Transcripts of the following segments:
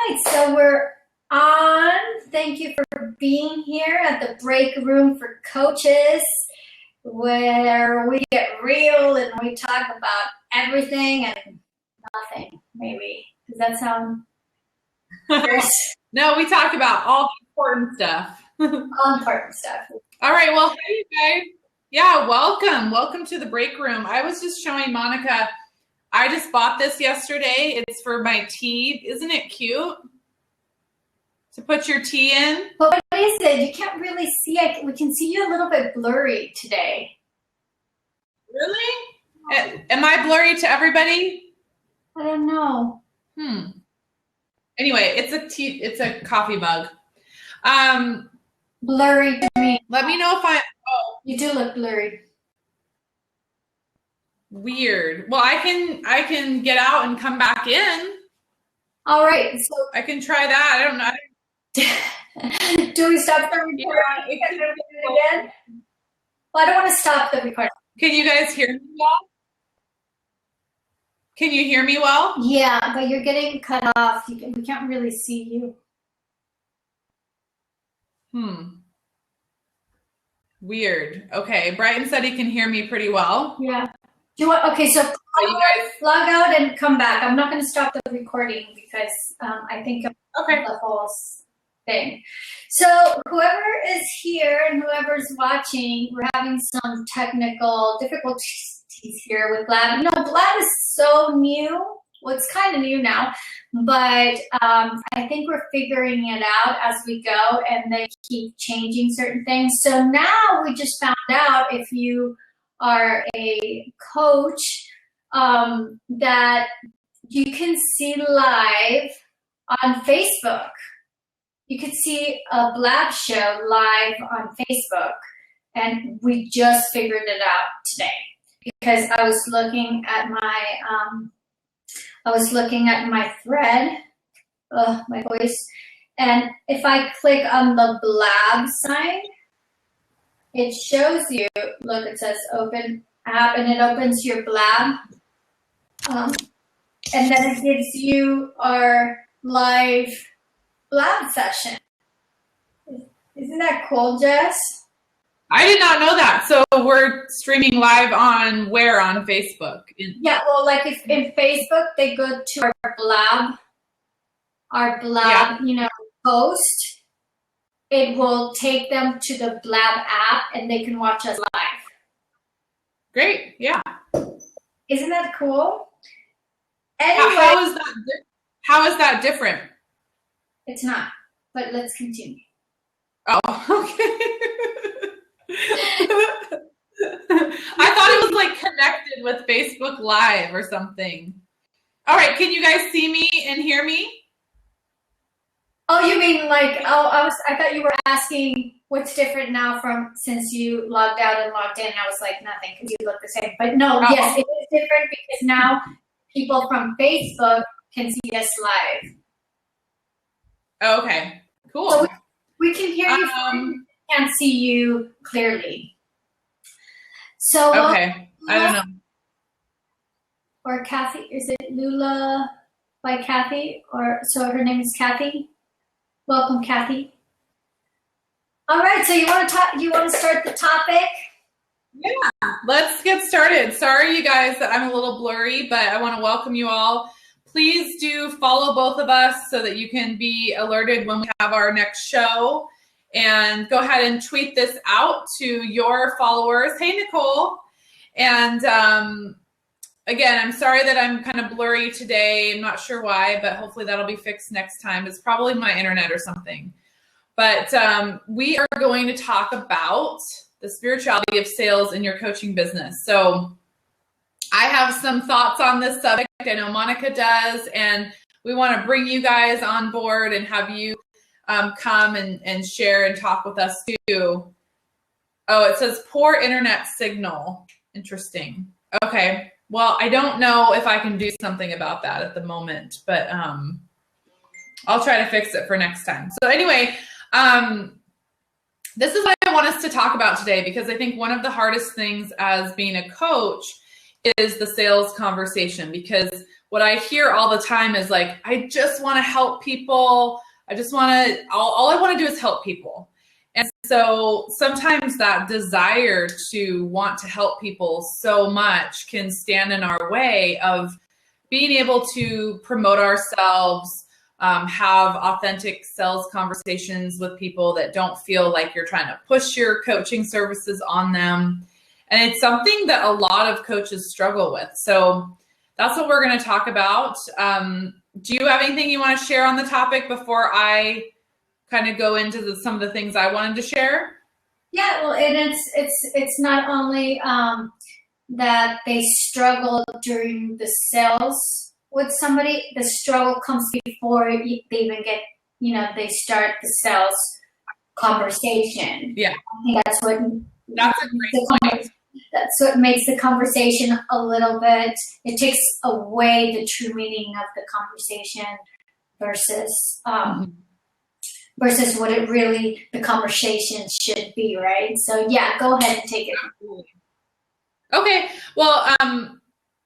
right, so we're on. Thank you for being here at the break room for coaches, where we get real and we talk about everything and nothing, maybe. Does that sound good? No, we talk about all the important stuff. All important stuff. All right, well, hey, you guys. Yeah, welcome. Welcome to the break room. I was just showing Monica, I just bought this yesterday. It's for my tea. Isn't it cute? To put your tea in. But what is it? You can't really see. We can see you a little bit blurry today. Really? Am I blurry to everybody? I don't know. Anyway, it's a coffee mug. Blurry to me. Let me know if You do look blurry. Weird. Well, I can get out and come back in. All right. So I can try that. I don't know. Do we stop the recording? Yeah, Do it again? Well, I don't want to stop the recording. Can you guys hear me well? Can you hear me well? Yeah, but you're getting cut off. We can't really see you. Weird. Okay. Brighton said he can hear me pretty well. Yeah. Do you want? Okay, so you guys log out and come back. I'm not going to stop the recording because I think of the whole thing. So whoever is here and whoever's watching, we're having some technical difficulties here with Blab. You know, Blab is so new. Well, it's kind of new now, but I think we're figuring it out as we go, and they keep changing certain things. So now we just found out, if you are a coach, that you can see live on Facebook. You can see a Blab show live on Facebook, and we just figured it out today because I was looking at my thread, my voice, and if I click on the Blab sign, it shows you, look, it says open app, and it opens your Blab, and then it gives you our live Blab session. Isn't that cool, Jess? I did not know that. So we're streaming live on where on Facebook? Yeah, well, like if in Facebook they go to our Blab, post, it will take them to the Blab app and they can watch us live. Great, yeah. Isn't that cool? Anyway, how is that different? It's not, but let's continue. Oh, okay. I thought it was like connected with Facebook Live or something. All right, can you guys see me and hear me? Oh, you mean like, I thought you were asking what's different now since you logged out and logged in. I was like, nothing, because you look the same. But no, Yes, it is different because now people from Facebook can see us live. Okay, cool. So we can hear you, can't see you clearly. So okay, I don't know. Or Kathy, is it Lula by Kathy? So her name is Kathy. Welcome, Kathy. All right, so you want to start the topic? Yeah, let's get started. Sorry, you guys, that I'm a little blurry, but I want to welcome you all. Please do follow both of us so that you can be alerted when we have our next show. And go ahead and tweet this out to your followers. Hey, Nicole. And again, I'm sorry that I'm kind of blurry today. I'm not sure why, but hopefully that'll be fixed next time. It's probably my internet or something. But we are going to talk about the spirituality of sales in your coaching business. So I have some thoughts on this subject. I know Monica does, and we want to bring you guys on board and have you come and share and talk with us too. Oh, it says poor internet signal. Interesting. Okay. Well, I don't know if I can do something about that at the moment, but I'll try to fix it for next time. So anyway, this is what I want us to talk about today, because I think one of the hardest things as being a coach is the sales conversation, because what I hear all the time is like, I just want to help people. All I want to do is help people. And so sometimes that desire to want to help people so much can stand in our way of being able to promote ourselves, have authentic sales conversations with people that don't feel like you're trying to push your coaching services on them. And it's something that a lot of coaches struggle with. So that's what we're going to talk about. Do you have anything you want to share on the topic before I kind of go into some of the things I wanted to share? Yeah, well, and it's not only that they struggle during the sales with somebody. The struggle comes before they even get, they start the sales conversation. Yeah, I think that's a great point. That's what makes the conversation a little bit, it takes away the true meaning of the conversation versus versus what it really, the conversation should be, right? So yeah, go ahead and take it. Okay, well,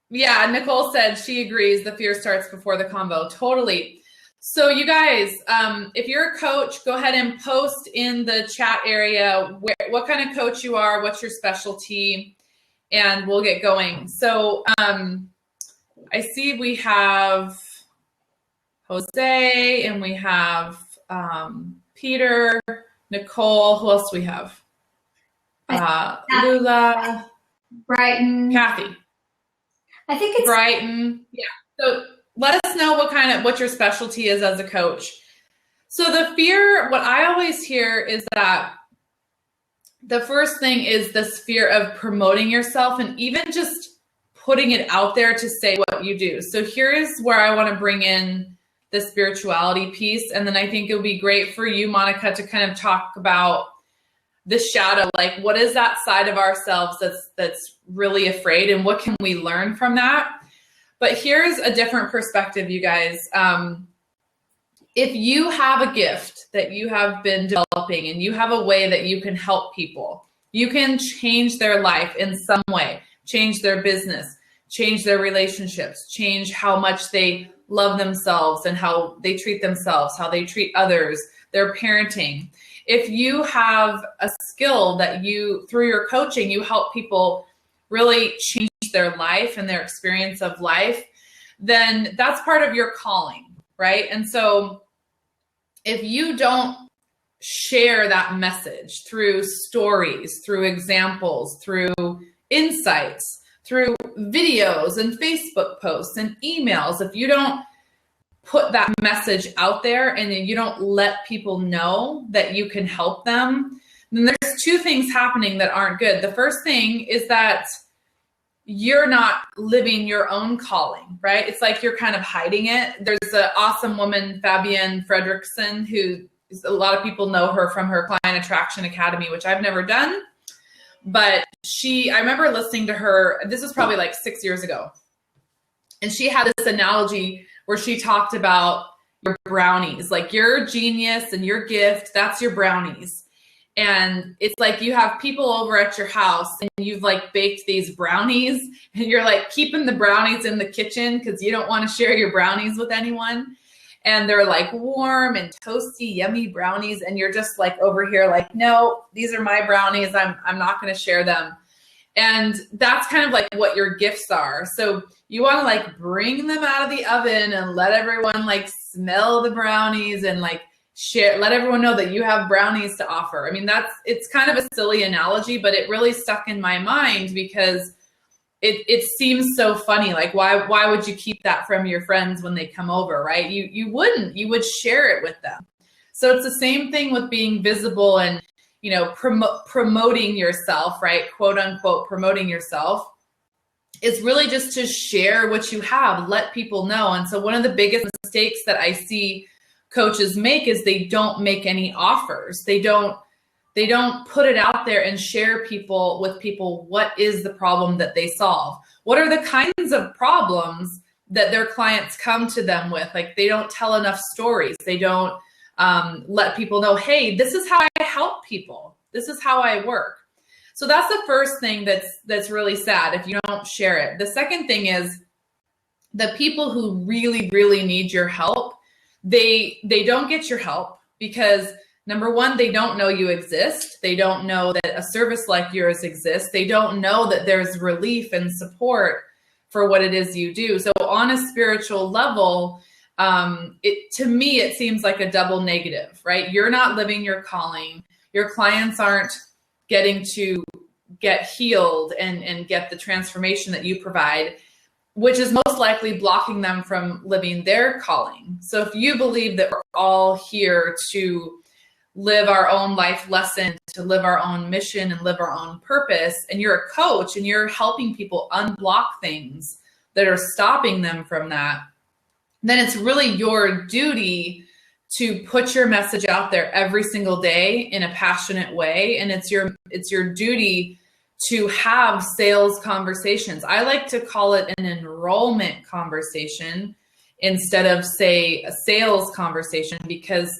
yeah, Nicole said she agrees the fear starts before the convo. Totally. So you guys, if you're a coach, go ahead and post in the chat area what kind of coach you are, what's your specialty, and we'll get going. So I see we have Jose and we have Peter, Nicole. Who else do we have? Lula, Brighton, Kathy. I think it's Brighton. Yeah. So let us know what your specialty is as a coach. So the fear, what I always hear is that the first thing is this fear of promoting yourself and even just putting it out there to say what you do. So here is where I want to bring in the spirituality piece. And then I think it would be great for you, Monica, to kind of talk about the shadow, like what is that side of ourselves that's really afraid and what can we learn from that? But here's a different perspective, you guys. If you have a gift that you have been developing and you have a way that you can help people, you can change their life in some way, change their business, change their relationships, change how much they love themselves and how they treat themselves, how they treat others, their parenting. If you have a skill that through your coaching, you help people really change their life and their experience of life, then that's part of your calling, right? And so if you don't share that message through stories, through examples, through insights, through videos and Facebook posts and emails, if you don't put that message out there and you don't let people know that you can help them, then there's two things happening that aren't good. The first thing is that you're not living your own calling, right? It's like you're kind of hiding it. There's an awesome woman, Fabienne Fredrickson, who a lot of people know her from her Client Attraction Academy, which I've never done. But I remember listening to her, this was probably like 6 years ago. And she had this analogy where she talked about your brownies, like your genius and your gift, that's your brownies. And it's like you have people over at your house and you've like baked these brownies and you're like keeping the brownies in the kitchen because you don't want to share your brownies with anyone. And they're like warm and toasty, yummy brownies. And you're just like over here like, no, these are my brownies. I'm not going to share them. And that's kind of like what your gifts are. So you want to like bring them out of the oven and let everyone like smell the brownies and like let everyone know that you have brownies to offer. I mean, it's kind of a silly analogy, but it really stuck in my mind because it seems so funny. Like, why would you keep that from your friends when they come over, right? You wouldn't. You would share it with them. So it's the same thing with being visible and, promoting yourself, right? Quote unquote, promoting yourself. It's really just to share what you have, let people know. And so one of the biggest mistakes that I see coaches make is they don't make any offers. They don't put it out there and share with people what is the problem that they solve. What are the kinds of problems that their clients come to them with? Like they don't tell enough stories. They don't let people know, hey, this is how I help people. This is how I work. So that's the first thing that's really sad if you don't share it. The second thing is the people who really, really need your help, they don't get your help because number one, they don't know you exist. They don't know that a service like yours exists. They don't know that there's relief and support for what it is you do. So on a spiritual level, to me, it seems like a double negative, right? You're not living your calling. Your clients aren't getting to get healed and get the transformation that you provide, which is most likely blocking them from living their calling. So if you believe that we're all here to live our own life lesson, to live our own mission and live our own purpose, and you're a coach and you're helping people unblock things that are stopping them from that, then it's really your duty to put your message out there every single day in a passionate way. And it's your duty to have sales conversations. I like to call it an enrollment conversation instead of, say, a sales conversation, because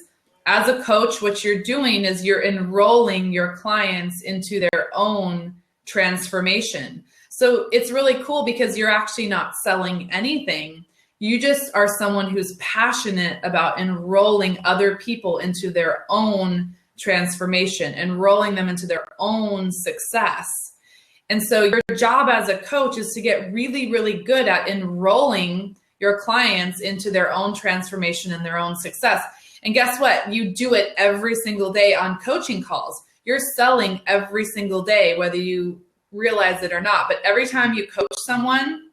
as a coach, what you're doing is you're enrolling your clients into their own transformation. So it's really cool because you're actually not selling anything. You just are someone who's passionate about enrolling other people into their own transformation, enrolling them into their own success. And so your job as a coach is to get really, really good at enrolling your clients into their own transformation and their own success. And guess what? You do it every single day on coaching calls. You're selling every single day, whether you realize it or not. But every time you coach someone,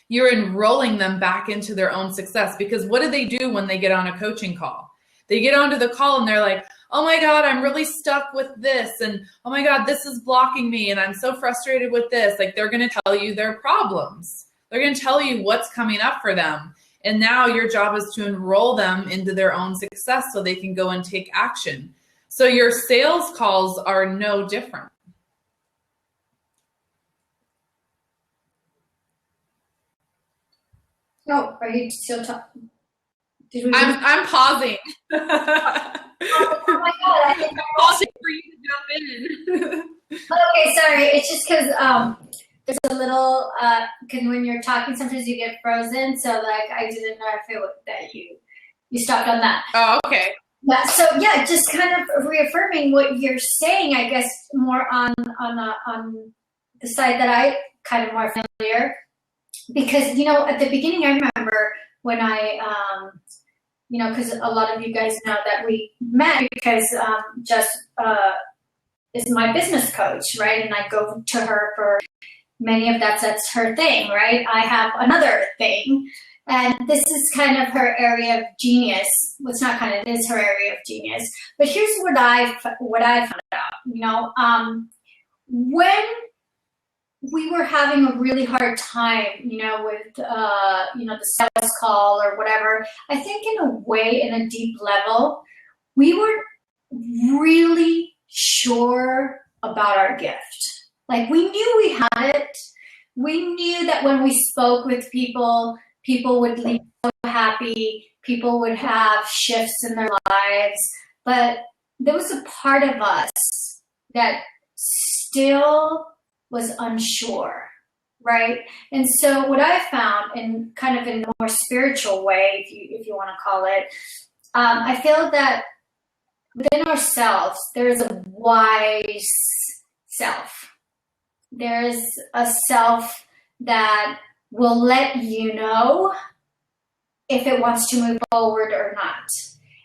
you're enrolling them back into their own success. Because what do they do when they get on a coaching call? They get onto the call and they're like, oh my God, I'm really stuck with this. And oh my God, this is blocking me. And I'm so frustrated with this. Like, they're going to tell you their problems. They're going to tell you what's coming up for them. And now your job is to enroll them into their own success so they can go and take action. So your sales calls are no different. Oh, are you still talking? I'm pausing. Oh my God, I think I'm pausing for you to jump in. Okay, sorry. It's just because there's a little because when you're talking, sometimes you get frozen. So like, I didn't know if it was that you stopped on that. Oh, okay. Yeah. So yeah, just kind of reaffirming what you're saying. I guess more on the side that I kind of more familiar, because at the beginning I remember when I because a lot of you guys know that we met because Jess is my business coach, right? And I go to her for many of that's her thing, right? I have another thing, and this is kind of her area of genius. Well, it's not kind of, it is her area of genius. But here's what I found out. When we were having a really hard time, with the sales call or whatever, I think in a way, in a deep level, we were really sure about our gift. Like, we knew we had it. We knew that when we spoke with people, people would leave so happy. People would have shifts in their lives. But there was a part of us that still was unsure, right? And so what I found, in kind of in a more spiritual way, if you want to call it, I feel that within ourselves, there is a wise self. There is a self that will let you know if it wants to move forward or not.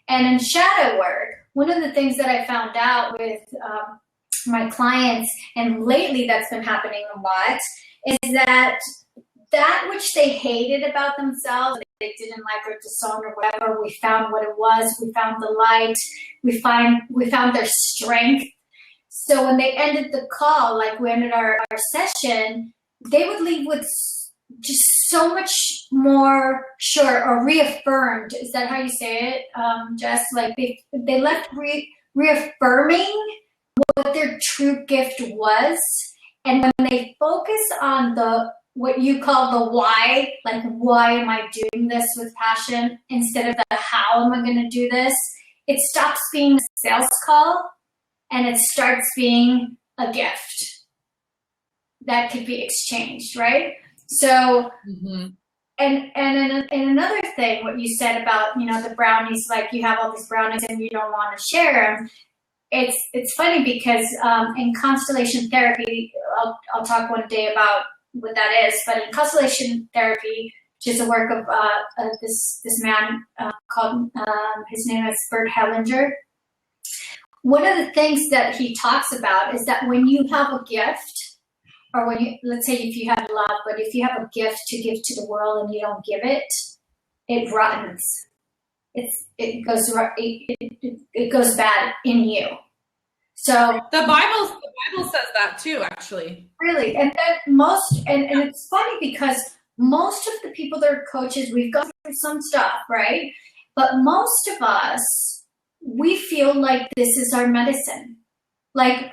And in shadow work, one of the things that I found out with my clients, and lately that's been happening a lot, is that which they hated about themselves, they didn't like or disown or whatever, we found what it was, we found the light, we found their strength. So when they ended the call, like we ended our session, they would leave with just so much more sure or reaffirmed. Is that how you say it, Jess? Like they left reaffirming what their true gift was. And when they focus on what you call the why, like, why am I doing this with passion, instead of the how am I going to do this, it stops being a sales call and it starts being a gift that could be exchanged, right? So and another thing, what you said about, the brownies, like you have all these brownies and you don't want to share them. It's funny because in constellation therapy, I'll talk one day about what that is. But in constellation therapy, which is a work of this man called his name is Bert Hellinger. One of the things that he talks about is that when you have a gift, or when you, let's say if you have love, but if you have a gift to give to the world and you don't give it, it rottens. It goes bad in you. So the Bible says that too, actually. Really, and it's funny because most of the people that are coaches, we've gone through some stuff, right? But most of us, we feel like this is our medicine. Like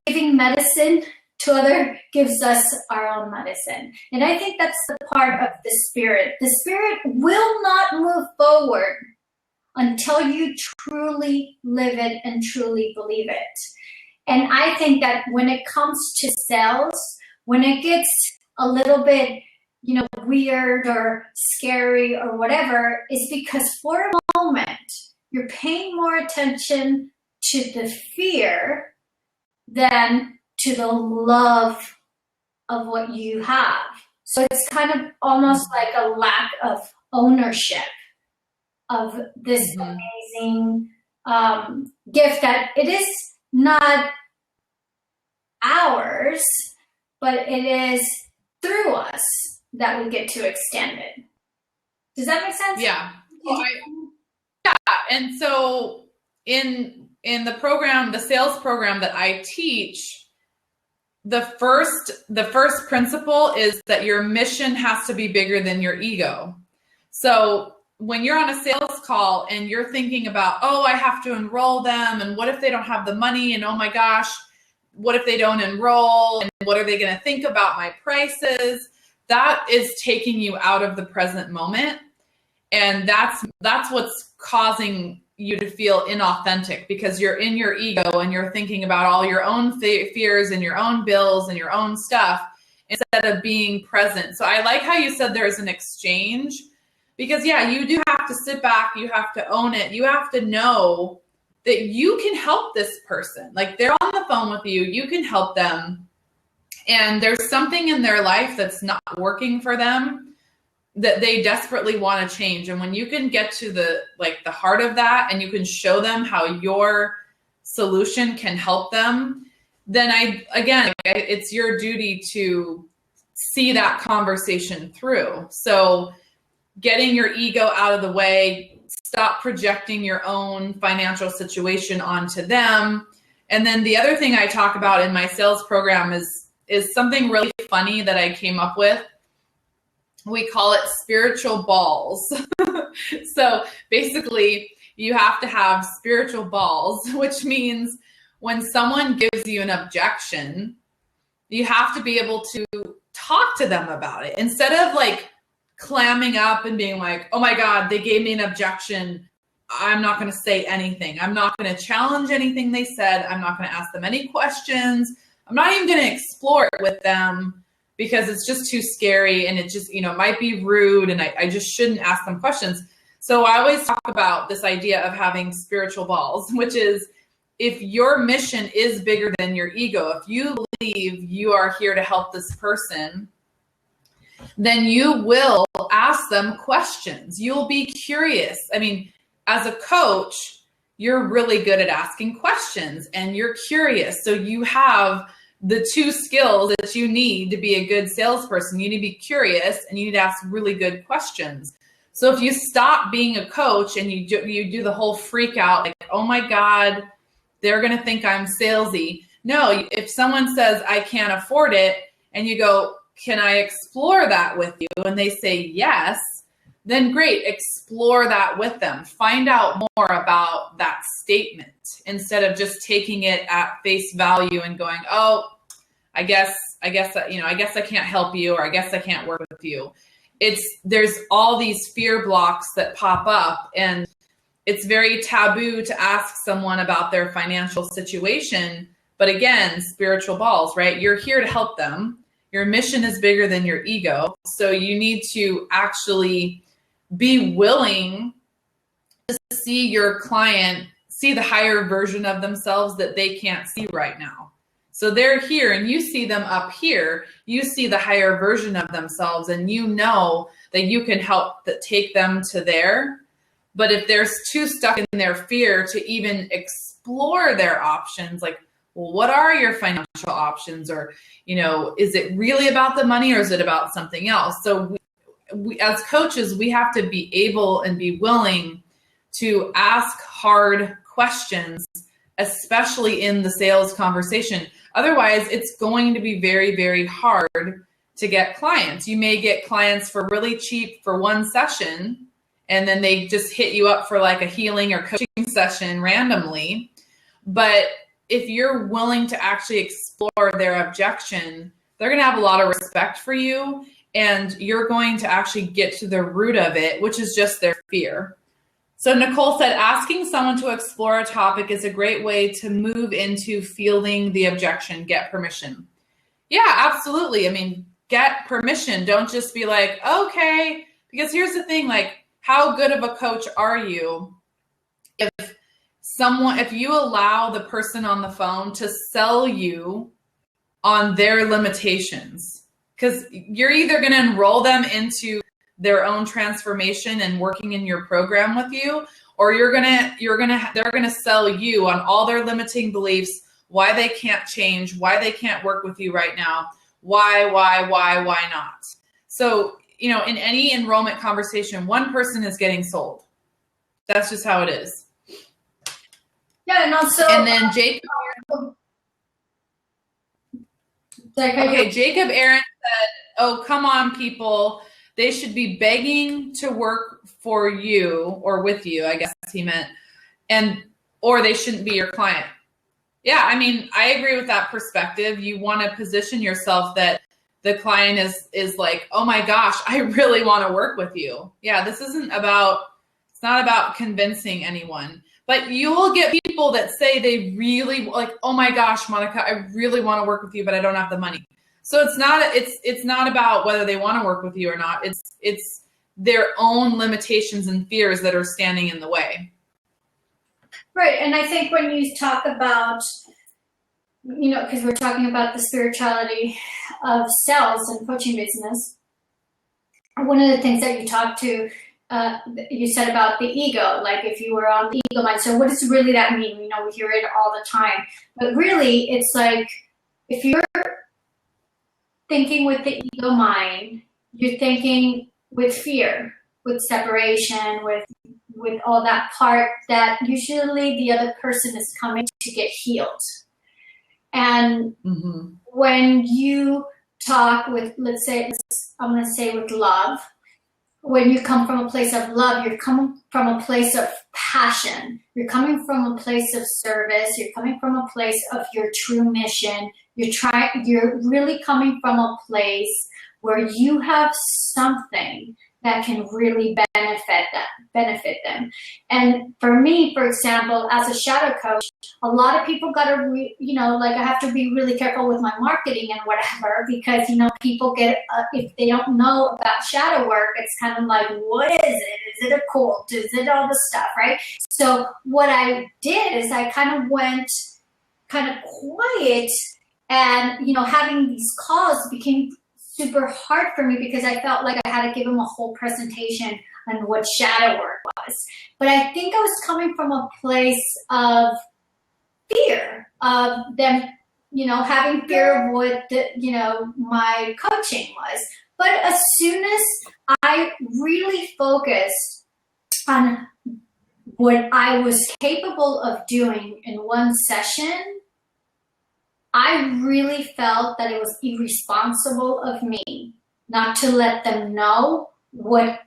giving medicine to other gives us our own medicine. And I think that's the part of the spirit. The spirit will not move forward until you truly live it and truly believe it. And I think that when it comes to sales, when it gets a little bit, weird or scary or whatever, is because for a moment, you're paying more attention to the fear than to the love of what you have. So it's kind of almost like a lack of ownership of this amazing gift that it is not ours, but it is through us that we get to extend it. Does that make sense? Yeah. Well, and so in the program, the sales program that I teach, the first principle is that your mission has to be bigger than your ego. So when you're on a sales call and you're thinking about, oh, I have to enroll them, and what if they don't have the money, and oh my gosh, what if they don't enroll, and what are they going to think about my prices? That is taking you out of the present moment. And that's what's causing you to feel inauthentic, because you're in your ego and you're thinking about all your own fears and your own bills and your own stuff instead of being present. So I like how you said there's an exchange, because you do have to sit back, you have to own it, you have to know that you can help this person. Like, they're on the phone with you, you can help them, and there's something in their life that's not working for them that they desperately want to change. And when you can get to the heart of that, and you can show them how your solution can help them, then it's your duty to see that conversation through. So getting your ego out of the way, stop projecting your own financial situation onto them. And then the other thing I talk about in my sales program is something really funny that I came up with. We call it spiritual balls. So basically, you have to have spiritual balls, which means when someone gives you an objection, you have to be able to talk to them about it instead of clamming up and being like, oh my God, they gave me an objection. I'm not going to say anything. I'm not going to challenge anything they said. I'm not going to ask them any questions. I'm not even going to explore it with them because it's just too scary, and it just, it might be rude, and I just shouldn't ask them questions. So I always talk about this idea of having spiritual balls, which is, if your mission is bigger than your ego, if you believe you are here to help this person, then you will ask them questions. You'll be curious. I mean, as a coach, you're really good at asking questions and you're curious. So you have the two skills that you need to be a good salesperson. You need to be curious and you need to ask really good questions. So if you stop being a coach and you do the whole freak out, like, oh my God, they're going to think I'm salesy. No, if someone says I can't afford it and you go, can I explore that with you? And they say yes, then great, explore that with them. Find out more about that statement instead of just taking it at face value and going, oh, I guess I can't help you, or I guess I can't work with you. There's all these fear blocks that pop up, and it's very taboo to ask someone about their financial situation. But again, spiritual balls, right? You're here to help them. Your mission is bigger than your ego. So you need to actually be willing to see your client see the higher version of themselves that they can't see right now. So they're here and you see them up here, you see the higher version of themselves, and you know that you can help take them to there. But if they're too stuck in their fear to even explore their options, like, well, what are your financial options? Or, is it really about the money or is it about something else? So we as coaches, we have to be able and be willing to ask hard questions, especially in the sales conversation. Otherwise, it's going to be very, very hard to get clients. You may get clients for really cheap for one session, and then they just hit you up for like a healing or coaching session randomly. But if you're willing to actually explore their objection, they're going to have a lot of respect for you, and you're going to actually get to the root of it, which is just their fear. So Nicole said, asking someone to explore a topic is a great way to move into fielding the objection, get permission. Yeah, absolutely. I mean, get permission. Don't just be like, okay, because here's the thing, like, how good of a coach are you if you allow the person on the phone to sell you on their limitations? Because you're either going to enroll them into their own transformation and working in your program with you, or they're gonna sell you on all their limiting beliefs, why they can't change, why they can't work with you right now, why not? So, in any enrollment conversation, one person is getting sold. That's just how it is. Yeah, and also, and then Jacob Aaron said, oh, come on, people. They should be begging to work for you or with you, I guess he meant, or they shouldn't be your client. Yeah, I mean, I agree with that perspective. You want to position yourself that the client is like, oh my gosh, I really want to work with you. Yeah, it's not about convincing anyone. But you will get people that say they really, like, oh my gosh, Monica, I really want to work with you, but I don't have the money. So it's not about whether they want to work with you or not. It's their own limitations and fears that are standing in the way. Right. And I think when you talk about, because we're talking about the spirituality of sales and coaching business, one of the things that you said about the ego, like if you were on the ego mind. So what does really that mean? We hear it all the time. But really, it's like if you're thinking with the ego mind, you're thinking with fear, with separation, with all that part that usually the other person is coming to get healed. And when you talk with, I'm going to say with love, when you come from a place of love, you're coming from a place of passion. You're coming from a place of service. You're coming from a place of your true mission. You're really coming from a place where you have something that can really benefit them. And for me, for example, as a shadow coach, a lot of people got to, I have to be really careful with my marketing and whatever, because, people get, if they don't know about shadow work, it's kind of like, what is it? Is it a cult? Is it all this stuff, right? So what I did is I kind of went kind of quiet, and, having these calls became super hard for me because I felt like I had to give them a whole presentation on what shadow work was. But I think I was coming from a place of fear of them, having fear of what, my coaching was. But as soon as I really focused on what I was capable of doing in one session, I really felt that it was irresponsible of me not to let them know what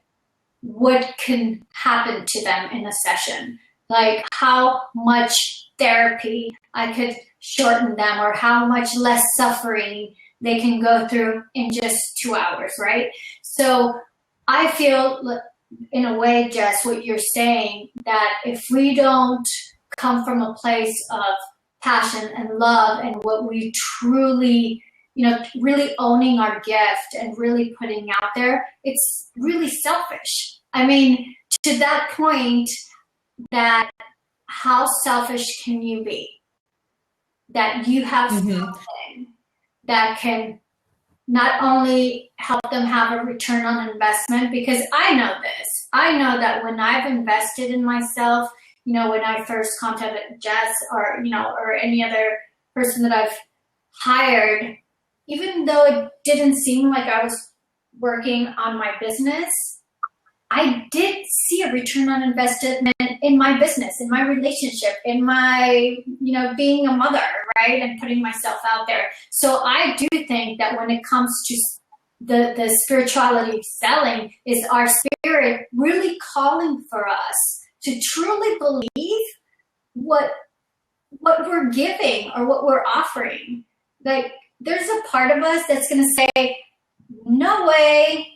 can happen to them in a session, like how much therapy I could shorten them or how much less suffering they can go through in just 2 hours, right? So I feel in a way, Jess, what you're saying, that if we don't come from a place of passion and love and what we truly, really owning our gift and really putting out there, it's really selfish. I mean, to that point, that how selfish can you be? That you have something that can not only help them have a return on investment, because I know this. I know that when I've invested in myself, when I first contacted Jess or any other person that I've hired, even though it didn't seem like I was working on my business, I did see a return on investment in my business, in my relationship, in my, being a mother, right? And putting myself out there. So I do think that when it comes to the spirituality of selling, is our spirit really calling for us to truly believe what we're giving or what we're offering. Like, there's a part of us that's going to say, no way,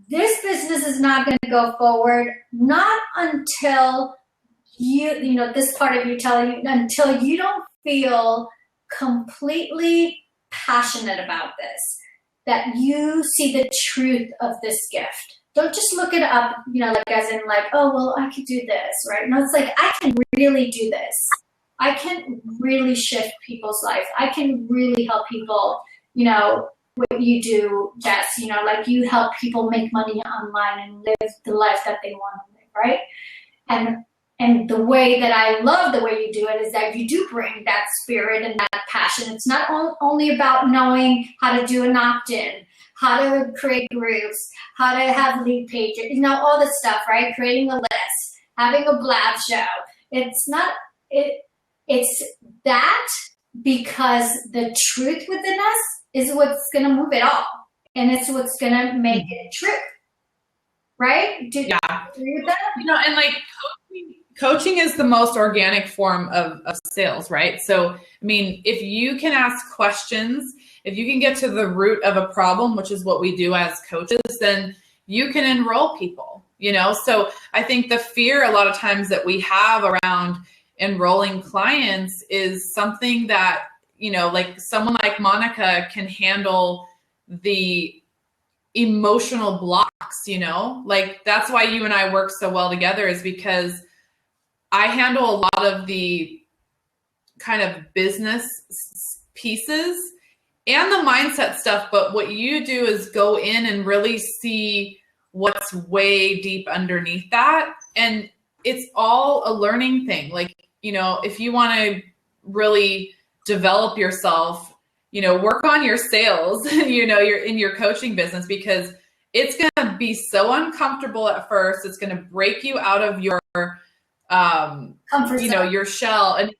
this business is not going to go forward, not until this part of you telling you, until you don't feel completely passionate about this, that you see the truth of this gift. Don't just look it up, as in oh, well, I could do this, right? No, it's like, I can really do this. I can really shift people's life. I can really help people, what you do, Jess, you help people make money online and live the life that they want to live, right? And the way that I love the way you do it is that you do bring that spirit and that passion. It's not only about knowing how to do an opt-in, how to create groups, how to have lead pages, all this stuff, right? Creating a list, having a blab show. It's that, because the truth within us is what's going to move it all. And it's what's going to make it true. Right? Do you agree with that? And coaching is the most organic form of sales, right? So, I mean, if you can ask questions, if you can get to the root of a problem, which is what we do as coaches, then you can enroll people, So I think the fear a lot of times that we have around enrolling clients is something that, someone like Monica can handle the emotional blocks, that's why you and I work so well together, is because I handle a lot of the kind of business pieces and the mindset stuff. But what you do is go in and really see what's way deep underneath that. And it's all a learning thing. If you want to really develop yourself, work on your sales, you're in your coaching business, because it's going to be so uncomfortable at first. It's going to break you out of your, comfort zone. Your shell. And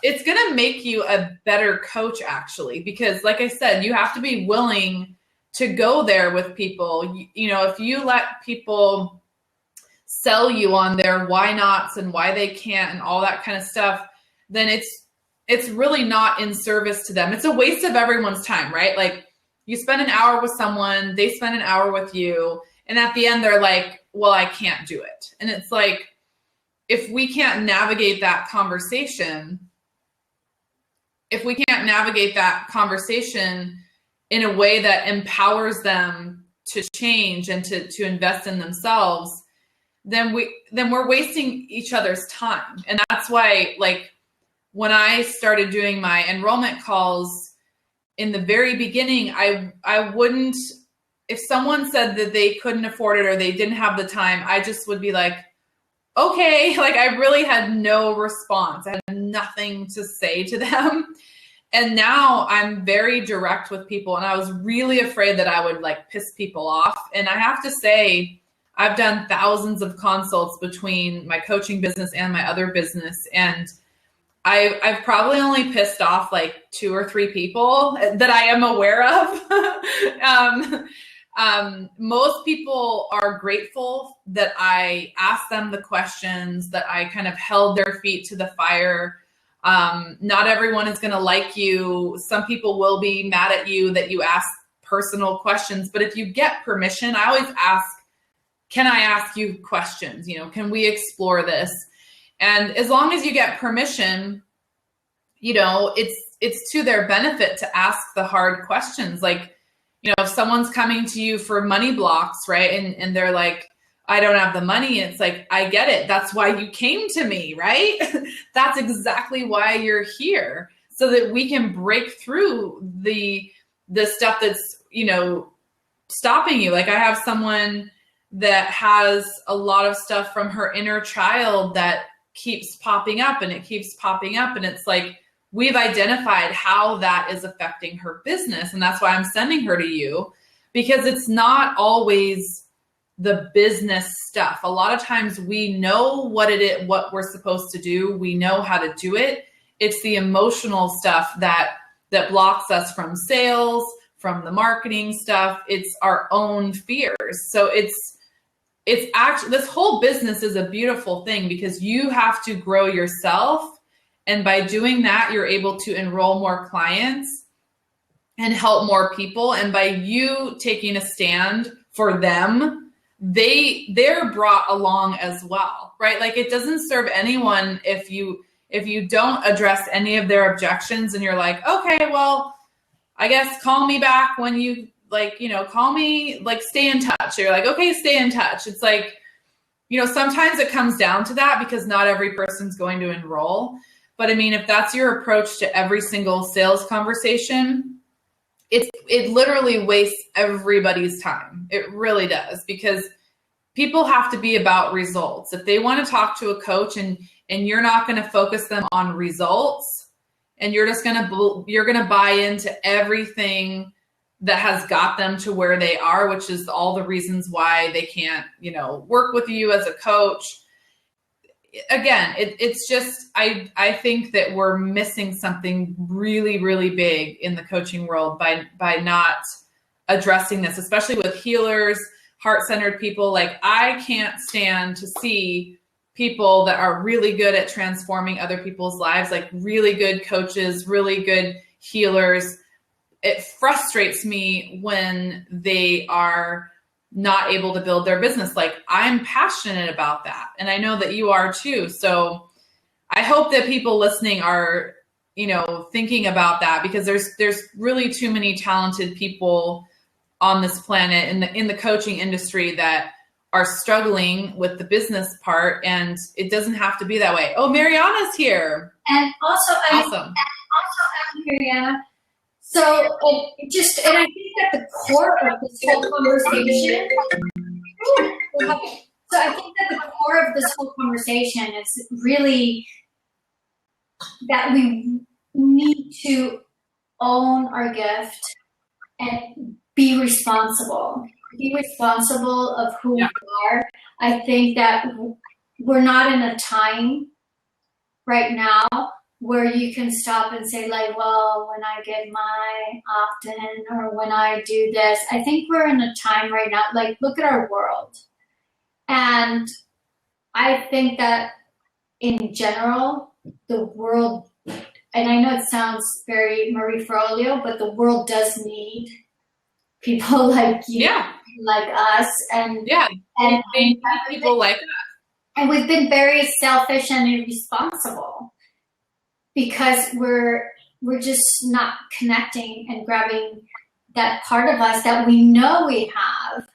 it's going to make you a better coach, actually, because like I said, you have to be willing to go there with people. If you let people sell you on their why nots and why they can't and all that kind of stuff, then it's really not in service to them. It's a waste of everyone's time, right? You spend an hour with someone, they spend an hour with you, and at the end they're like, well, I can't do it. And it's like, if we can't navigate that conversation in a way that empowers them to change and to invest in themselves, then we're wasting each other's time. And that's why, when I started doing my enrollment calls in the very beginning, I wouldn't, if someone said that they couldn't afford it or they didn't have the time, I just would be like, okay, I really had no response. I had nothing to say to them. And now I'm very direct with people, and I was really afraid that I would piss people off. And I have to say, I've done thousands of consults between my coaching business and my other business, and I've probably only pissed off 2 or 3 people that I am aware of. Most people are grateful that I asked them the questions, that I kind of held their feet to the fire. Not everyone is going to like you. Some people will be mad at you that you ask personal questions. But if you get permission, I always ask, can I ask you questions? Can we explore this? And as long as you get permission, it's to their benefit to ask the hard questions. Like, if someone's coming to you for money blocks, right? And they're like, I don't have the money. It's like, I get it. That's why you came to me, right? That's exactly why you're here, so that we can break through the stuff that's, stopping you. Like, I have someone that has a lot of stuff from her inner child that keeps popping up, and it keeps popping up. And it's like, we've identified how that is affecting her business. And that's why I'm sending her to you, because it's not always the business stuff. A lot of times we know what we're supposed to do. We know how to do it. It's the emotional stuff that blocks us from sales, from the marketing stuff. It's our own fears. So it's actually, this whole business is a beautiful thing, because you have to grow yourself. And by doing that, you're able to enroll more clients and help more people. And by you taking a stand for them, they're brought along as well, right? Like, it doesn't serve anyone if you don't address any of their objections and you're like, okay, well, I guess call me back when you call me, like, stay in touch. You're like, okay, stay in touch. It's like, sometimes it comes down to that, because not every person's going to enroll. But I mean, if that's your approach to every single sales conversation, it literally wastes everybody's time. It really does, because people have to be about results. If they want to talk to a coach and you're not going to focus them on results, and you're going to buy into everything that has got them to where they are, which is all the reasons why they can't, work with you as a coach. Again, it's just, I think that we're missing something really, really big in the coaching world by not addressing this, especially with healers, heart-centered people. Like, I can't stand to see people that are really good at transforming other people's lives, like really good coaches, really good healers. It frustrates me when they are not able to build their business. Like, I'm passionate about that. And I know that you are too. So I hope that people listening are, thinking about that, because there's really too many talented people on this planet in the coaching industry that are struggling with the business part, and it doesn't have to be that way. Oh, Mariana's here. And also, awesome. I'm Mariana. So, and I think at the core of this whole conversation, is really that we need to own our gift and be responsible. Be responsible of who we are. I think that we're not in a time right now where you can stop and say, like, well, when I get my opt-in or when I do this. I think we're in a time right now, like, look at our world. And I think that in general, the world, and I know it sounds very Marie Forleo, but the world does need people like you, like us, and and people like us. And we've been very selfish and irresponsible because we're just not connecting and grabbing that part of us that we know we have,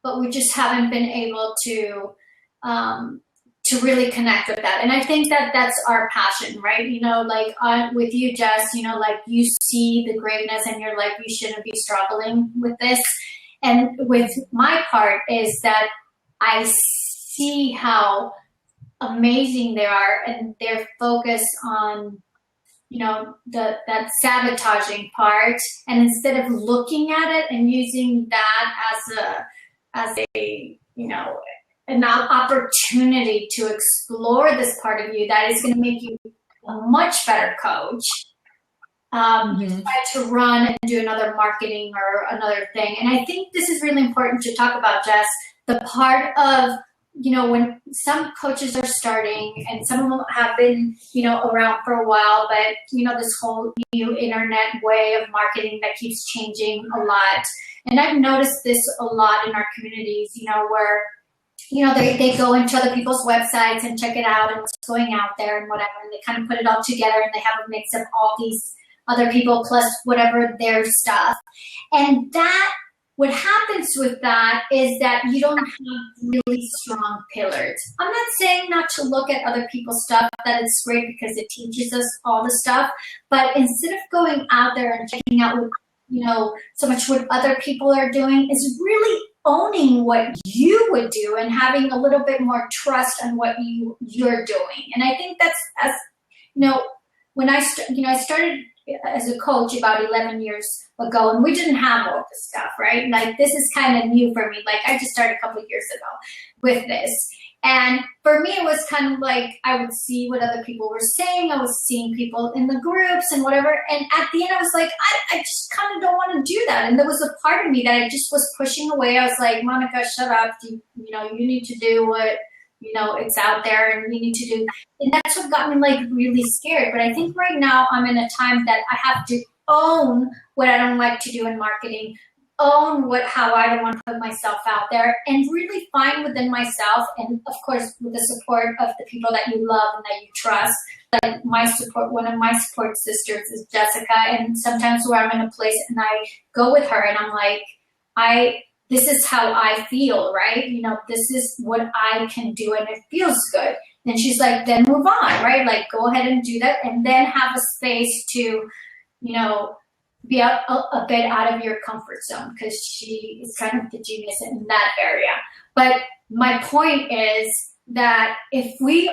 but we just haven't been able to really connect with that. And I think that that's our passion, right? Like with you, Jess, like you see the greatness and you're like, you shouldn't be struggling with this. And with my part is that I see how amazing they are, and they're focused on, that sabotaging part. And instead of looking at it and using that as a an opportunity to explore this part of you that is going to make you a much better coach, try to run and do another marketing or another thing. And I think this is really important to talk about, Jess, the part of, when some coaches are starting, and some of them have been, around for a while, but, this whole new internet way of marketing that keeps changing a lot. And I've noticed this a lot in our communities, where they go into other people's websites and check it out and what's going out there and whatever, and they kind of put it all together, and they have a mix of all these other people plus whatever their stuff. And that, what happens with that is that you don't have really strong pillars. I'm not saying not to look at other people's stuff. That is great because it teaches us all the stuff. But instead of going out there and checking out what, so much what other people are doing, is really owning what you would do and having a little bit more trust on what you're doing. And I think that's, as when I started as a coach about 11 years ago, and we didn't have all this stuff, right? Like, this is kind of new for me. Like, I just started a couple of years ago with this. And for me, it was kind of like, I would see what other people were saying. I was seeing people in the groups and whatever. And at the end, I was like, I just kind of don't want to do that. And there was a part of me that I just was pushing away. I was like, Monica, shut up. You need to do what, it's out there, and you need to do. And that's what got me like really scared. But I think right now I'm in a time that I have to own what I don't like to do in marketing, own how I don't want to put myself out there, and really find within myself, and of course with the support of the people that you love and that you trust. Like one of my support sisters is Jessica, and sometimes where I'm in a place and I go with her and I'm like, this is how I feel, right? This is what I can do and it feels good. And she's like, then move on, right? Like, go ahead and do that, and then have a space to, be a bit out of your comfort zone, because she is kind of the genius in that area. But my point is that if we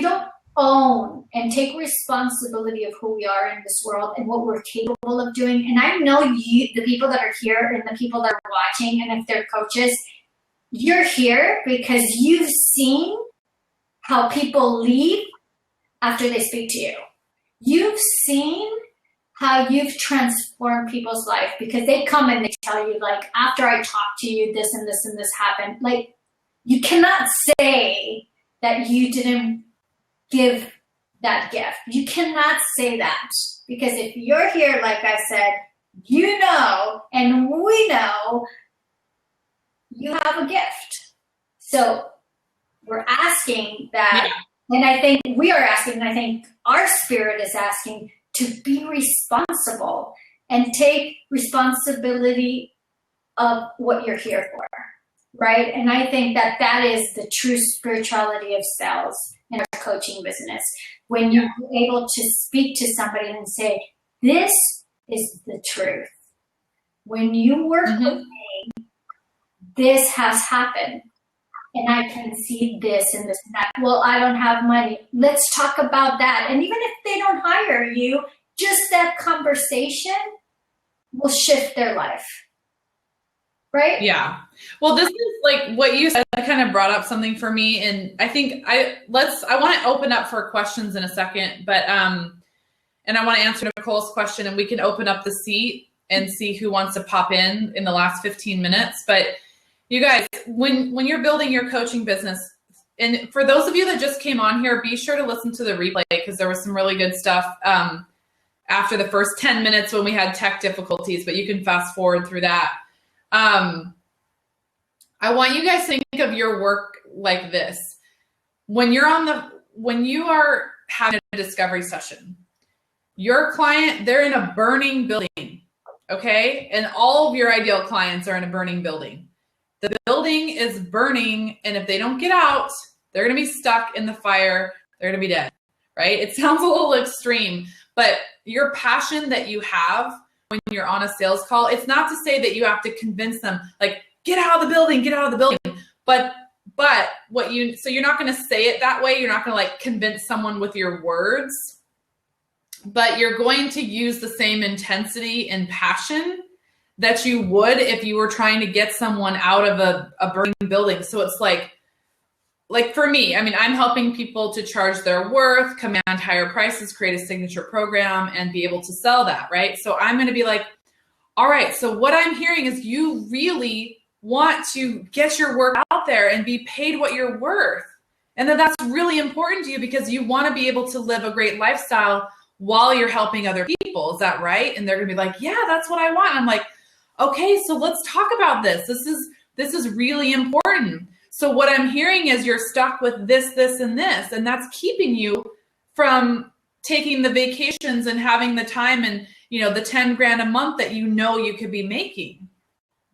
don't own and take responsibility of who we are in this world and what we're capable of doing, and I know the people that are here and the people that are watching, and if they're coaches, you're here because you've seen how people leave after they speak to you. You've seen how you've transformed people's life, because they come and they tell you, like, after I talked to you, this and this and this happened. Like, you cannot say that you didn't give that gift. You cannot say that, because if you're here, like I said, and we know you have a gift. So we're asking that, and I think we are asking, and I think our spirit is asking, to be responsible and take responsibility of what you're here for, right? And I think that is the true spirituality of sales in our coaching business. When you're able to speak to somebody and say, this is the truth. When you work with me, this has happened. And I can see this and this and that. Well, I don't have money. Let's talk about that. And even if they don't hire you, just that conversation will shift their life. Right? Yeah. Well, this is like what you said kind of brought up something for me. And I think I want to open up for questions in a second, but, and I want to answer Nicole's question, and we can open up the seat and see who wants to pop in the last 15 minutes. But you guys, when you're building your coaching business, and for those of you that just came on here, be sure to listen to the replay, because there was some really good stuff after the first 10 minutes when we had tech difficulties, but you can fast forward through that. I want you guys to think of your work like this. When you are having a discovery session, your client, they're in a burning building, okay? And all of your ideal clients are in a burning building. The building is burning, and if they don't get out, they're going to be stuck in the fire. They're going to be dead, right? It sounds a little extreme, but your passion that you have when you're on a sales call, it's not to say that you have to convince them, like, get out of the building, get out of the building. But so you're not going to say it that way. You're not going to like convince someone with your words, but you're going to use the same intensity and passion that you would if you were trying to get someone out of a burning building. So it's like for me, I mean, I'm helping people to charge their worth, command higher prices, create a signature program, and be able to sell that, right? So I'm going to be like, all right, so what I'm hearing is you really want to get your work out there and be paid what you're worth. And then that's really important to you because you want to be able to live a great lifestyle while you're helping other people. Is that right? And they're going to be like, yeah, that's what I want. And I'm like, okay, so let's talk about this. This is really important. So what I'm hearing is you're stuck with this, and this, and that's keeping you from taking the vacations and having the time and, you know, the 10 grand a month that you know you could be making.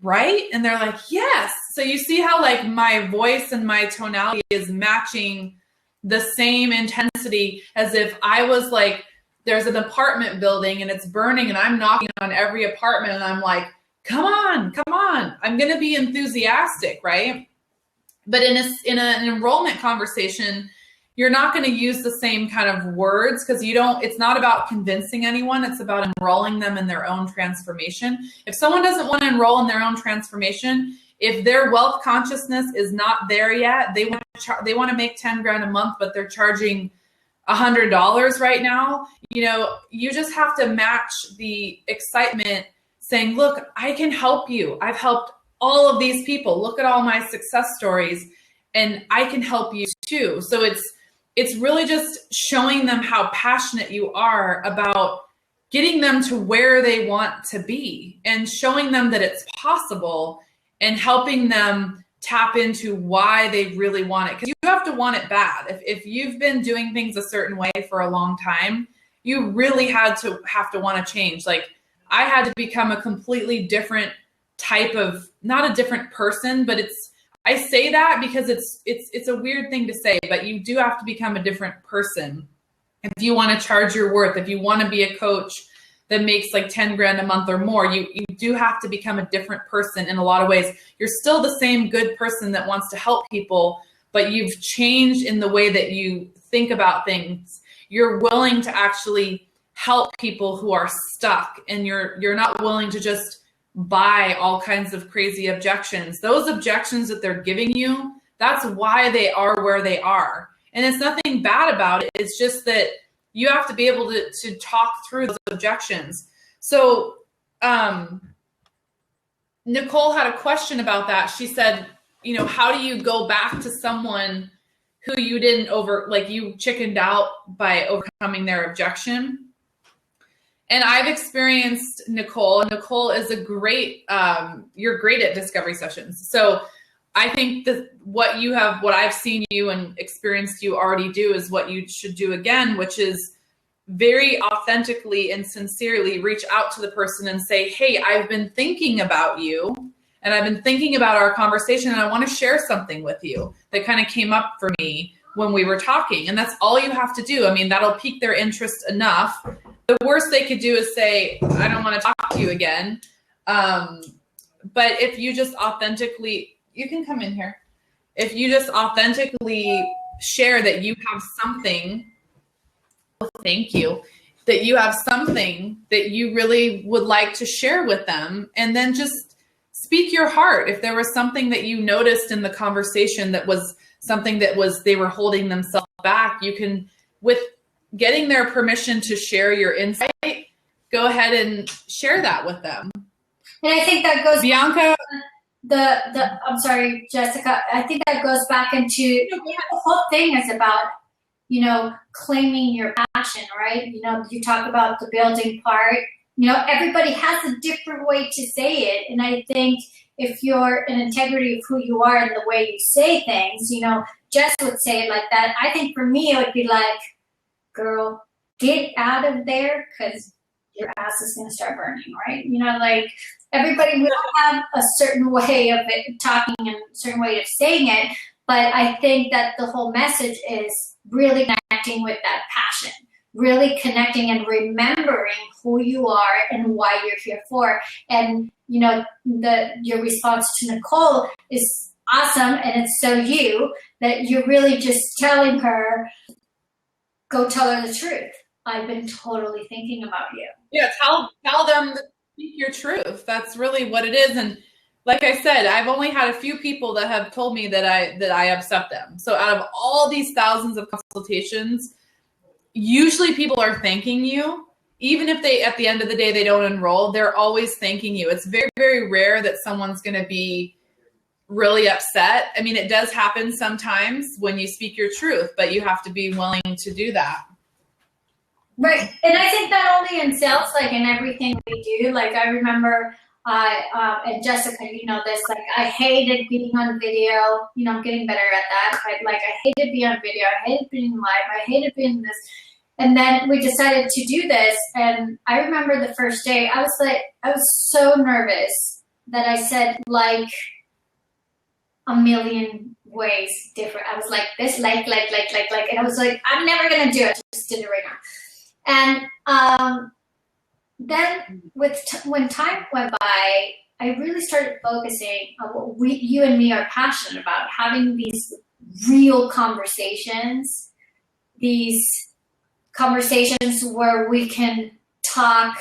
Right? And they're like, yes. So you see how like my voice and my tonality is matching the same intensity as if I was like, there's an apartment building and it's burning and I'm knocking on every apartment and I'm like, come on, come on. I'm going to be enthusiastic, right? But in an enrollment conversation, you're not going to use the same kind of words because it's not about convincing anyone. It's about enrolling them in their own transformation. If someone doesn't want to enroll in their own transformation, if their wealth consciousness is not there yet, they want to make 10 grand a month, but they're charging $100 right now. You know, you just have to match the excitement saying, look, I can help you. I've helped all of these people. Look at all my success stories and I can help you too. So it's really just showing them how passionate you are about getting them to where they want to be and showing them that it's possible and helping them tap into why they really want it. Because you have to want it bad. If you've been doing things a certain way for a long time, you really have to want to change. Like I had to become a completely different type of, not a different person, but I say that because it's a weird thing to say, but you do have to become a different person. If you want to charge your worth, if you want to be a coach that makes like 10 grand a month or more, you do have to become a different person in a lot of ways. You're still the same good person that wants to help people, but you've changed in the way that you think about things. You're willing to actually help people who are stuck, and you're not willing to just buy all kinds of crazy objections. Those objections that they're giving you, that's why they are where they are. And it's nothing bad about it. It's just that you have to be able to talk through those objections. So Nicole had a question about that. She said, you know, how do you go back to someone who you didn't you chickened out by overcoming their objection? And I've experienced Nicole, and Nicole is you're great at discovery sessions. So I think that what I've seen you and experienced you already do is what you should do again, which is very authentically and sincerely reach out to the person and say, hey, I've been thinking about you and I've been thinking about our conversation and I want to share something with you that kind of came up for me when we were talking. And that's all you have to do. I mean, that'll pique their interest enough. The worst they could do is say, I don't want to talk to you again. But if you just authentically, you can come in here. If you just authentically share that you have something, thank you, that you have something that you really would like to share with them, and then just speak your heart. If there was something that you noticed in the conversation that was something that they were holding themselves back, you can, with getting their permission to share your insight, go ahead and share that with them. And I think that goes, Bianca, I'm sorry, Jessica, I think that goes back into the whole thing is about, you know, claiming your passion, right? You know, you talk about the building part, you know, everybody has a different way to say it. And I think if you're in integrity of who you are and the way you say things, you know, Jess would say it like that. I think for me, it would be like, girl, get out of there because your ass is going to start burning, right? You know, like everybody will have a certain way of it, talking and a certain way of saying it. But I think that the whole message is really connecting with that passion, really connecting and remembering who you are and why you're here for. And, you know, your response to Nicole is awesome. And it's so you that you're really just telling her, go tell her the truth. I've been totally thinking about you. Yeah, tell them to speak your truth. That's really what it is. And like I said, I've only had a few people that have told me that I upset them. So out of all these thousands of consultations, usually people are thanking you. Even if they, at the end of the day, they don't enroll, they're always thanking you. It's very, very rare that someone's going to be really upset. I mean, it does happen sometimes when you speak your truth, but you have to be willing to do that. Right. And I think not only in sales, like in everything we do, like I remember, and Jessica, you know this, like I hated being on video, you know, I'm getting better at that, but like I hated being on video, I hated being live, I hated being this. And then we decided to do this. And I remember the first day, I was so nervous that I said like a million ways different. I was like this, like. And I was like, I'm never going to do it. Just did it right now. And then when time went by, I really started focusing on what you and me are passionate about, having these real conversations, these conversations where we can talk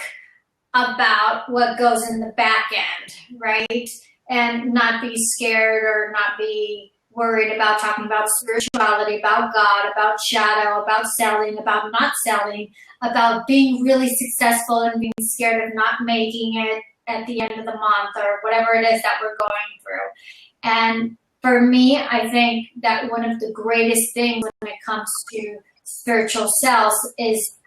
about what goes in the back end, right? And not be scared or not be worried about talking about spirituality, about God, about shadow, about selling, about not selling, about being really successful and being scared of not making it at the end of the month or whatever it is that we're going through. And for me, I think that one of the greatest things when it comes to spiritual sales is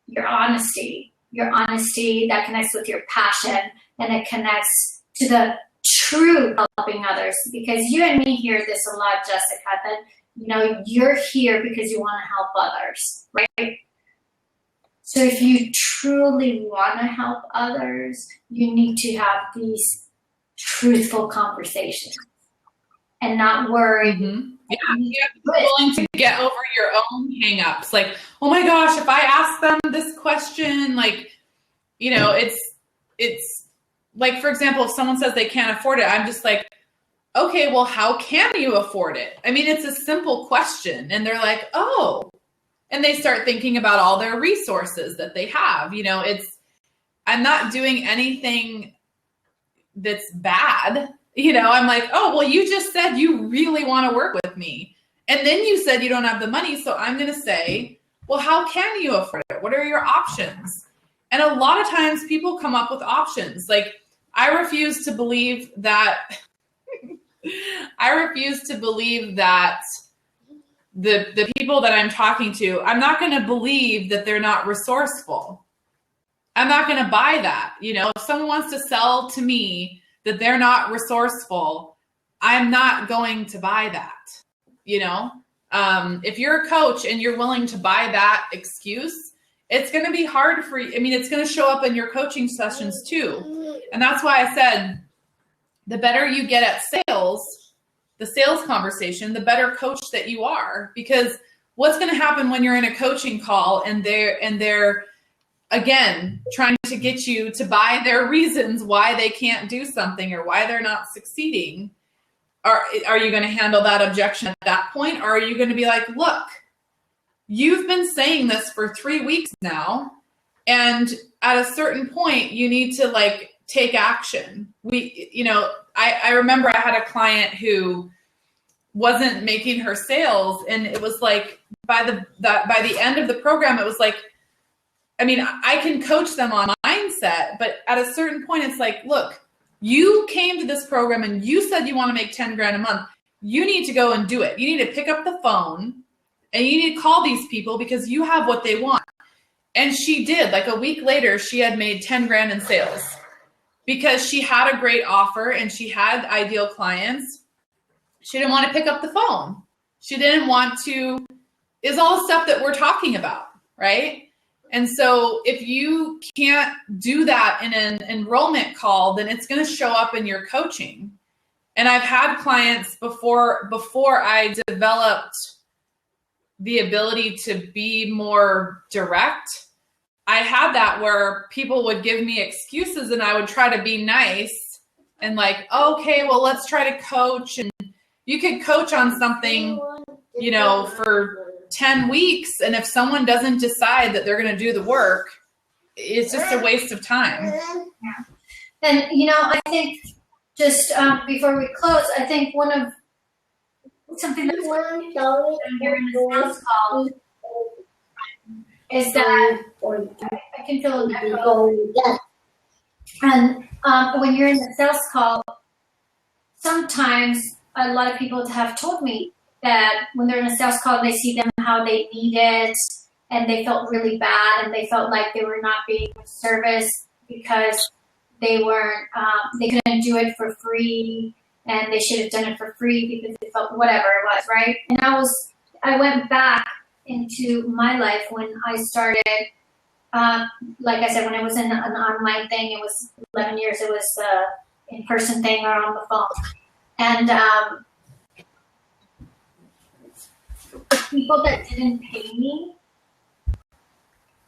your honesty that connects with your passion, and it connects to the true helping others. Because you and me hear this a lot, Jessica, that you're here because you want to help others, right? So if you truly want to help others, you need to have these truthful conversations and not worry. Mm-hmm. Yeah, you have to be willing to get over your own hang-ups. Like, oh my gosh, if I ask them this question, like, it's like, for example, if someone says they can't afford it, I'm just like, okay, well, how can you afford it? I mean, it's a simple question. And they're like, oh, and they start thinking about all their resources that they have. I'm not doing anything that's bad. I'm like, oh, well, you just said you really want to work with me. And then you said you don't have the money. So I'm going to say, well, how can you afford it? What are your options? And a lot of times people come up with options. Like, I refuse to believe that the people that I'm talking to, I'm not going to believe that they're not resourceful. I'm not going to buy that. If someone wants to sell to me that they're not resourceful, I'm not going to buy that. If you're a coach and you're willing to buy that excuse, it's going to be hard for you. I mean, it's going to show up in your coaching sessions too. And that's why I said, the better you get at sales, the sales conversation, the better coach that you are. Because what's going to happen when you're in a coaching call and they're again trying to get you to buy their reasons why they can't do something or why they're not succeeding? Are you going to handle that objection at that point? Or are you going to be like, look, you've been saying this for 3 weeks now, and at a certain point you need to take action. I remember I had a client who wasn't making her sales, and it was like by the end of the program, it was like, I mean, I can coach them on mindset, but at a certain point it's like, look, you came to this program and you said you want to make 10 grand a month. You need to go and do it. You need to pick up the phone and you need to call these people because you have what they want. And she did. Like a week later, she had made 10 grand in sales because she had a great offer and she had ideal clients. She didn't want to pick up the phone. She didn't want to, is all the stuff that we're talking about, right? And so if you can't do that in an enrollment call, then it's going to show up in your coaching. And I've had clients before I developed the ability to be more direct. I had that where people would give me excuses and I would try to be nice and like, okay, well, let's try to coach. And you could coach on something, for 10 weeks. And if someone doesn't decide that they're going to do the work, it's just a waste of time. Yeah. And, I think just before we close, I think something that's here in the sales call is that I can feel an echo. And when you're in the sales call, sometimes a lot of people have told me that when they're in a sales call, they see them how they need it, and they felt really bad, and they felt like they were not being of service because they weren't, they couldn't do it for free, and they should have done it for free because they felt whatever it was, right? And I went back into my life when I started. Like I said, when it was an online thing, it was 11 years. It was in-person thing or on the phone. And the people that didn't pay me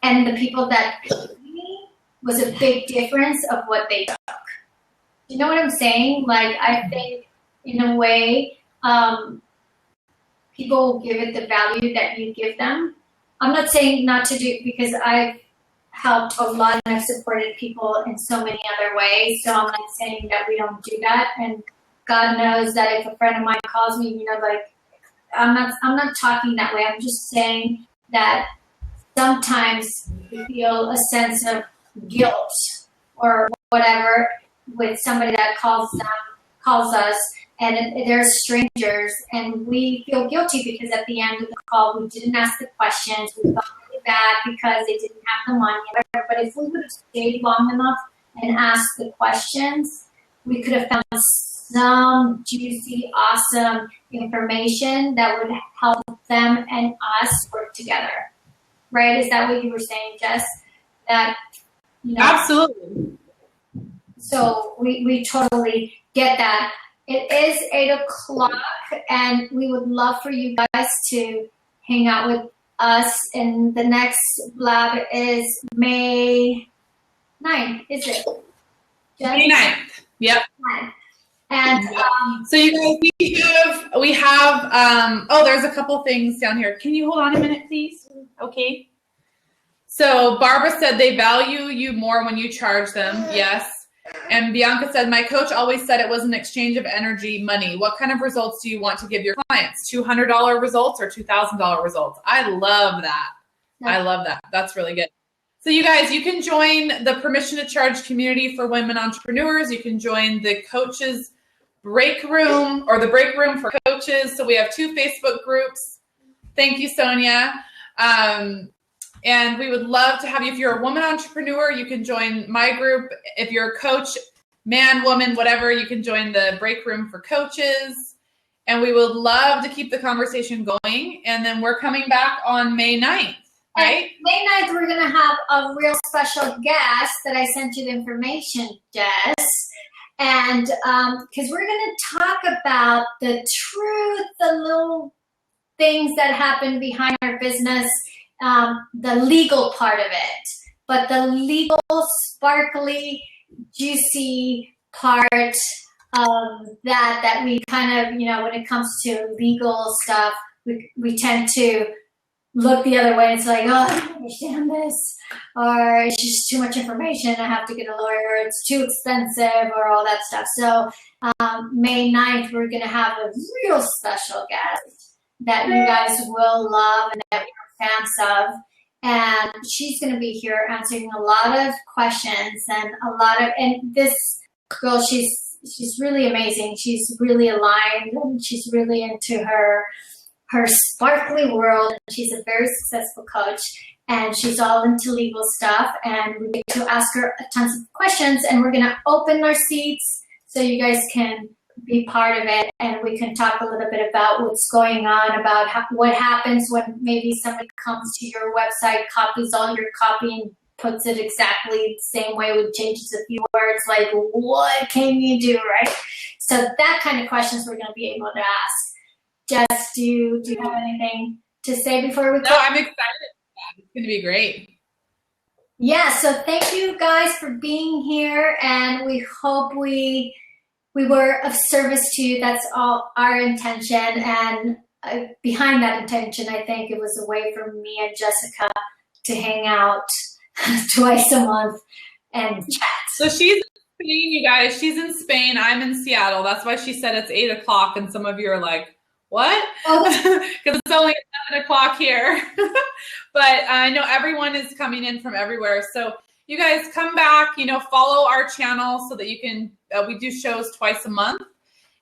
and the people that paid me was a big difference of what they took. You know what I'm saying? Like, I think in a way, people will give it the value that you give them. I'm not saying not to do, because I've helped a lot and I've supported people in so many other ways. So I'm not saying that we don't do that. And God knows that if a friend of mine calls me, you know, like, I'm not talking that way. I'm just saying that sometimes we feel a sense of guilt or whatever with somebody that calls us, and they're strangers, and we feel guilty because at the end of the call we didn't ask the questions. We felt really bad because they didn't have the money. But if we would have stayed long enough and asked the questions, we could have found some juicy, awesome information that would help them and us work together. Right? Is that what you were saying, Jess? That, you know, Absolutely. So we totally get that. It is 8:00, and we would love for you guys to hang out with us. And the next blab is May 9th, is it? Jess? May 9th. Yep. And so you guys, we have oh, there's a couple things down here. Can you hold on a minute, please? Okay. So Barbara said they value you more when you charge them. Yes. And Bianca said, my coach always said it was an exchange of energy, money. What kind of results do you want to give your clients? $200 results or $2,000 results? I love that. I love that. That's really good. So you guys, you can join the Permission to Charge community for women entrepreneurs. You can join the coaches break room, or the break room for coaches. So we have 2 Facebook groups. Thank you, Sonia. And we would love to have you. If you're a woman entrepreneur, you can join my group. If you're a coach, man, woman, whatever, you can join the break room for coaches. And we would love to keep the conversation going. And then we're coming back on May 9th, right? And May 9th, we're going to have a real special guest that I sent you the information, Jess. And because we're going to talk about the truth, the little things that happen behind our business, the legal part of it, but the legal, sparkly, juicy part of that we kind of, you know, when it comes to legal stuff, we tend to look the other way. It's like, oh, I don't understand this, or it's just too much information. I have to get a lawyer. It's too expensive, or all that stuff. So May 9th, we're going to have a real special guest that you guys will love and that you're fans of. And she's going to be here answering a lot of questions and this girl, she's really amazing. She's really aligned, and she's really into her sparkly world. She's a very successful coach, and she's all into legal stuff, and we get to ask her tons of questions, and we're going to open our seats so you guys can be part of it, and we can talk a little bit about what's going on, about what happens when maybe somebody comes to your website, copies all your copy, and puts it exactly the same way with changes a few words. Like, what can you do, right? So that kind of questions we're going to be able to ask. Jess, do you have anything to say before we go? No, I'm excited. It's going to be great. Yeah, so thank you guys for being here, and we hope we were of service to you. That's all our intention, and behind that intention, I think it was a way for me and Jessica to hang out twice a month and chat. So she's in Spain, you guys. She's in Spain. I'm in Seattle. That's why she said it's 8:00, and some of you are like, what? Because it's only 7:00 here. But I know everyone is coming in from everywhere. So you guys come back, follow our channel so that you can, we do shows twice a month.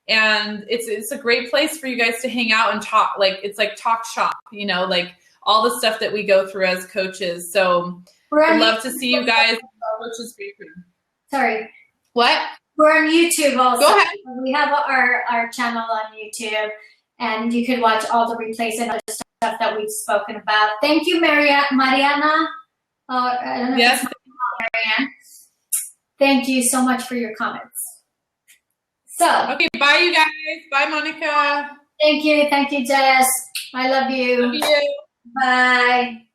And it's a great place for you guys to hang out and talk. Like, it's like talk shop, like all the stuff that we go through as coaches. So I'd love to see you guys. Coaches Bakery. Sorry. What? We're on YouTube also. Go ahead. We have our channel on YouTube, and you could watch all the replays and other stuff stuff that we've spoken about. Thank you, Mariana. I don't know Yes. if it's Marianne. Thank you so much for your comments. So. Okay, bye, you guys. Bye, Monica. Thank you, Jess. I love you. Love you. Bye.